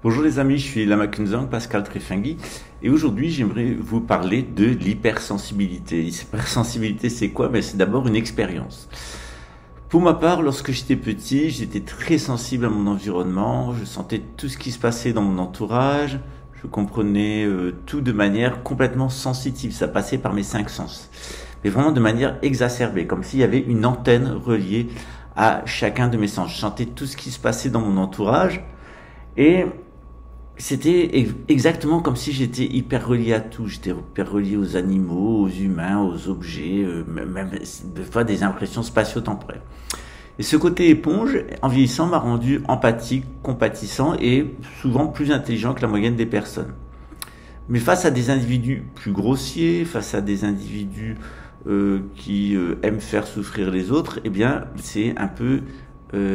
Bonjour les amis, je suis Lama Kunzang, Pascal Trefengui, et aujourd'hui j'aimerais vous parler de l'hypersensibilité. L'hypersensibilité c'est quoi? C'est d'abord une expérience. Pour ma part, lorsque j'étais petit, j'étais très sensible à mon environnement, je sentais tout ce qui se passait dans mon entourage, je comprenais tout de manière complètement sensitive, ça passait par mes cinq sens. Mais vraiment de manière exacerbée, comme s'il y avait une antenne reliée à chacun de mes sens. Je sentais tout ce qui se passait dans mon entourage, et c'était exactement comme si j'étais hyper relié à tout. J'étais hyper relié aux animaux, aux humains, aux objets, même des fois des impressions spatio-temporelles. Et ce côté éponge, en vieillissant, m'a rendu empathique, compatissant et souvent plus intelligent que la moyenne des personnes. Mais face à des individus plus grossiers, face à des individus qui aiment faire souffrir les autres, eh bien, c'est un peu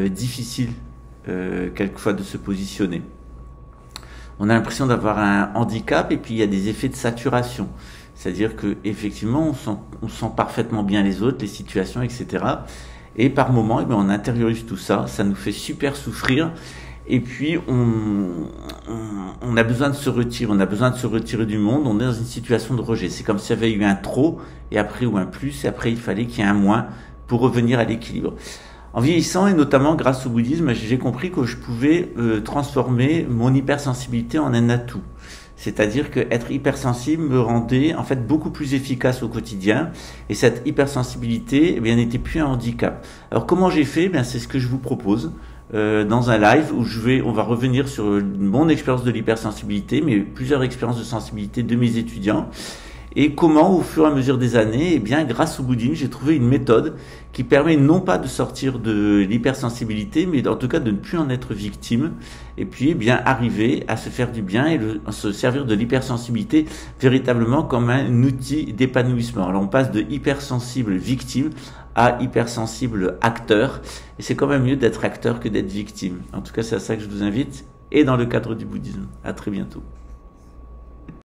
difficile quelquefois de se positionner. On a l'impression d'avoir un handicap et puis il y a des effets de saturation. C'est-à-dire que effectivement, on sent parfaitement bien les autres, les situations, etc. Et par moments, on intériorise tout ça, ça nous fait super souffrir. Et puis on a besoin de se retirer, on a besoin de se retirer du monde. On est dans une situation de rejet. C'est comme s'il y avait eu un trop et après ou un plus et après il fallait qu'il y ait un moins pour revenir à l'équilibre. En vieillissant et notamment grâce au bouddhisme, j'ai compris que je pouvais transformer mon hypersensibilité en un atout. C'est-à-dire que être hypersensible me rendait en fait beaucoup plus efficace au quotidien et cette hypersensibilité n'était plus un handicap. Alors comment j'ai fait? C'est ce que je vous propose dans un live où on va revenir sur mon expérience de l'hypersensibilité, mais plusieurs expériences de sensibilité de mes étudiants. Et comment, au fur et à mesure des années, grâce au bouddhisme, j'ai trouvé une méthode qui permet non pas de sortir de l'hypersensibilité, mais en tout cas de ne plus en être victime, et puis arriver à se faire du bien et se servir de l'hypersensibilité véritablement comme un outil d'épanouissement. Alors on passe de hypersensible victime à hypersensible acteur, et c'est quand même mieux d'être acteur que d'être victime. En tout cas, c'est à ça que je vous invite, et dans le cadre du bouddhisme. À très bientôt.